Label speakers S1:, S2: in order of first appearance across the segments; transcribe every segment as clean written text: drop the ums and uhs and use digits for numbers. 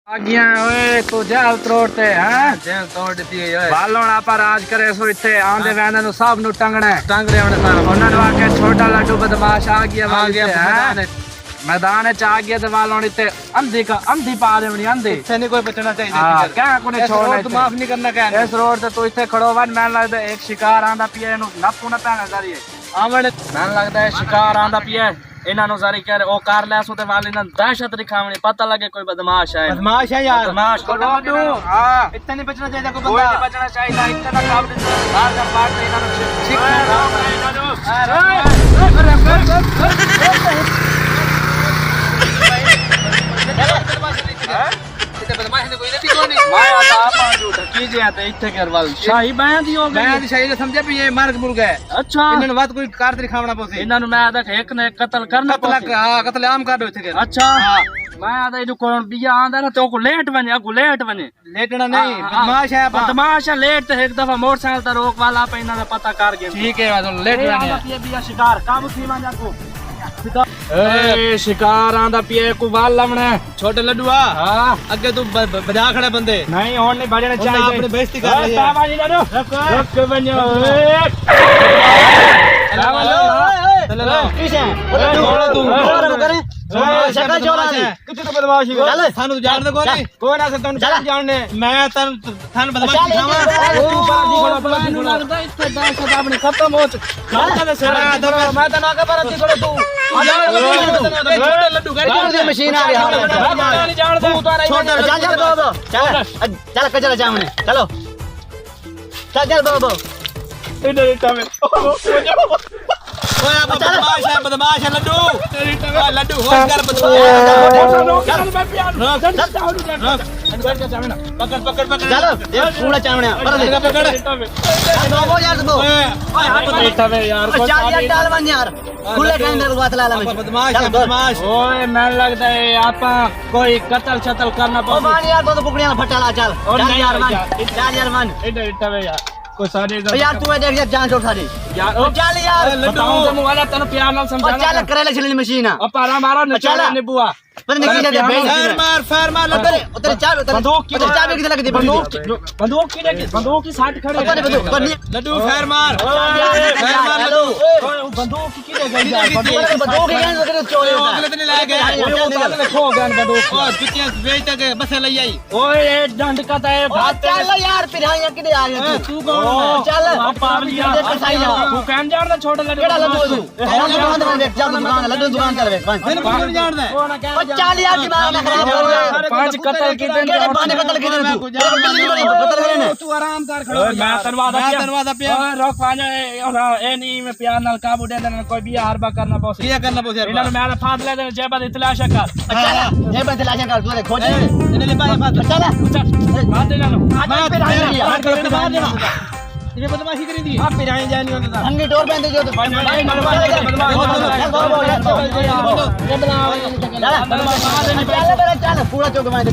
S1: आगियां ओए तू जेल तोड़ते हैं
S2: जेल तोड़ दी है ओए
S1: बालों आप राज करे सो इत्थे आंदे वैंदे नु सब नु टंगना है
S2: टंग रहे होने सारा
S1: ਉਹਨਾਂ ਨੂੰ ਆਕੇ ਛੋਟਾ ਲੱਡੂ ਬਦਮਾਸ਼ ਆ ਗਿਆ
S2: मैदान
S1: मैदान च आ गया ते वालों इत्थे अंधी पा देवनी अंधी
S2: इत्थे नहीं कोई बचना चाहिए
S1: हां क्या कोने छोड़ना
S2: तो माफ नहीं करना क्या
S1: इस रोड ते तू इत्थे खड़ो वन मैन लगदा एक शिकार आंदा पिया इनु नप्पू ना पैना करिए
S2: आवन
S1: मैन लगदा है शिकार आंदा पिया इन्हां नु सारी कह ओ कर ले सो ते वाली ना दहशत दिखावनी पता लगे कोई बदमाश है
S2: यार
S1: बदमाश को
S2: लड्डू
S1: हां
S2: इतना नहीं बचना चाहिए कोई
S1: कोई
S2: बंदा
S1: नहीं बचना चाहिए इतना ना काम बाहर का पार्ट इन्हां नु ठीक शाही बैं दी हो गई
S2: शाही समझे भी ये मार्ग मुर्ग है
S1: अच्छा
S2: इन्होंने बात कोई कार दिखावना पोसे
S1: इन्हां नु मैं आदा एक ने कत्ल करना
S2: कत्ल आम कर दो थे
S1: अच्छा मैं आदा इनु कोन बिया आंदा ना तो को लेट बने
S2: लेटना नहीं
S1: बदमाश है लेट ते एक दफा मोटरसाइकिल ता रोक वाला पे इन्हां ने पता कर गया
S2: ठीक है तो लेट रहने
S1: ये बिया शिकार काबू थी मान जाको शिकार आंदा पिए को वाल लवना
S2: छोटे लड्डूआ
S1: हां
S2: अगे तू बजा खड़े बंदे
S1: नहीं होने नहीं बजने चाहिए
S2: अपनी बेइज्जती कर रही है
S1: तावाजी लाडो रुक बन्यो
S2: चलो
S1: किसे
S2: छोड़ तू
S1: करे
S2: शक्ल छोड़ा दे कितने तो बदमाशी हो चल थानु जान दे कोई ना से तन जानने मैं थान बदमाशी खावा तू बाजी खड़ा
S1: लगदा इथे दास अपने खत्म हो चुका
S2: मैं तो ना के पर खड़ो तू छोटे लड्डू गाड़ी
S1: मशीन आ रही है तू तो
S2: छोटा
S1: चल कचरा जामने चलो चल बाबू इधर इटा में
S2: ओए बदमाश है लड्डू लड्डू होश कर पकड़
S1: चलो ये पूरा चावना
S2: पकड़
S1: बाबू यार दो ओए यार चल यार डाल बन यार खुले टाइम में बात ला
S2: बदमाश
S1: ओए मैं लगता है आपा कोई कत्ल छतल करना पड़े मान यार दो फुकड़ियां फटाला चल यार मान इधर इटा में यार कोई सारे यार तू देख यार जान छोड़ सारी यार ओ चल यार बताऊं तो वाला तने प्यार नाल समझाना चल करेले चलनी मशीन अब पारा मारो न चल निबुआ पर नहीं की
S2: फायर मार लड्डू
S1: उधर चाबी किधर लग दी बंदूक की साथ खड़े
S2: लड्डू फायर मार
S1: लड्डू बंदूक की गई यार बंदूक के उधर चोए
S2: अगले दिन ले गए
S1: खो गन बंदूक
S2: और पिटिया बेच के बस ले आई
S1: ओए डंड का है बात चल यार पिराया किधर आ गया तू कौन चल पावलिया तू कहन जान छोटा लड्डू लड्डू दुकान कर
S2: मैंने जान दे
S1: चल यार दिमाग ना खराब कर यार पांच कत्ल की दिन के पांच कत्ल की दिन तू आराम कर खड़ो मैं तनवादा पिया रोक पांच ए नहीं मैं प्यार नाल काबू दे देना कोई भी हारबा करना पौसे
S2: क्या करना पौसे यार
S1: इन्होंने मेरा फाद ले देना जेबा इतलाश कर जेबा इतलाश कर तू खोज
S2: इन्हें ले बात
S1: चल बात दे लो
S2: आज देना ये बदमाशी करी दी आप पिराए जानी होता
S1: अंगे डोर पहन जो चल पूरा चौक में चल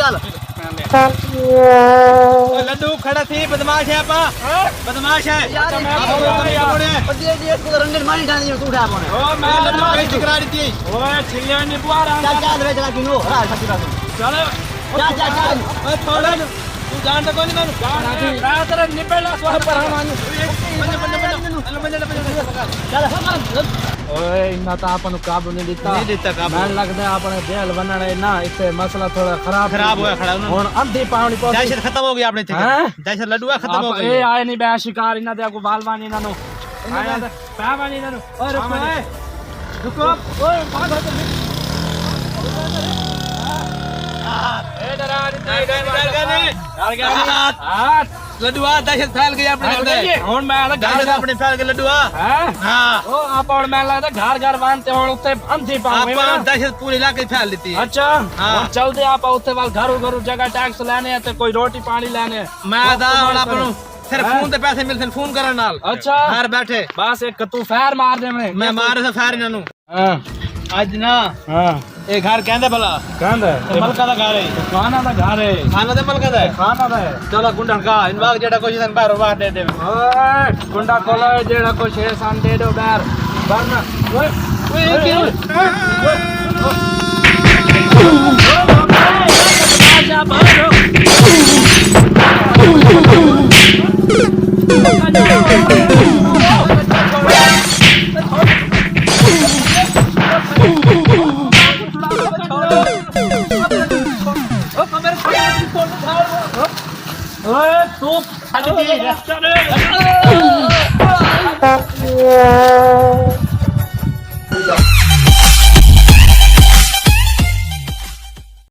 S1: चल
S2: लड्डू खड़ा थी बदमाश है आपा बदमाश है
S1: रंगन मारी डाली तू उठा बोने
S2: ओ मैं लड्डू बेइज्जती करा दी थी
S1: ओए छिलिया नहीं बुआरा चल वे चला किनो चल
S2: चल छोड़ तू जान तो नहीं मैं
S1: रात रे निपेला सो पर हम चल ओए इना ता अपन काबू नहीं देता
S2: काबू
S1: मैं लगदा अपन जेल बनने ना इससे मसला थोड़ा खराब
S2: हुआ खड़ा
S1: हुन अंधी पावनी पौड़ी
S2: दहशत खत्म हो गई आपने दहशत लड्डू खत्म हो गई
S1: ए आए नहीं बे शिकार इना दे को बालवानी इना नु आया पावानी इना नु ओए रुको ओए भाग
S2: लड्डू दहशत फैल गई अपने
S1: हुन मैं
S2: दहशत अपने फैल गई लड्डू
S1: हां ओ आप और मैं लगदा घर बांधते हुन उत्ते अंधी पावे
S2: आप दहशत पूरे इलाके फैल देती है
S1: अच्छा हां चल दे आप उत्ते वाल घर जगह टैक्स लेने ते कोई रोटी पानी लेने
S2: मैं दा हुन आपनु सिर्फ फोन ते पैसे मिलते फोन करन नाल
S1: अच्छा
S2: घर बैठे
S1: बस एक तू फैर मार दे मैं
S2: मार से फैर इन्हां नु
S1: हां
S2: आज ना
S1: हां
S2: ए घर कहंदे भला
S1: कहंदे
S2: मलका दा घर है
S1: खाना दा घर है
S2: खाना ते मलका दा है
S1: खाना दा है
S2: चलो गुंडन का इन बाग जेड़ा कोई सन बाहर बाहर दे दे
S1: ओए गुंडा कोलो जेड़ा कोई 6 सान दे दो बाहर वरना ओए ओए ਓਏ ਤੂੰ ਛੱਡ ਦੇ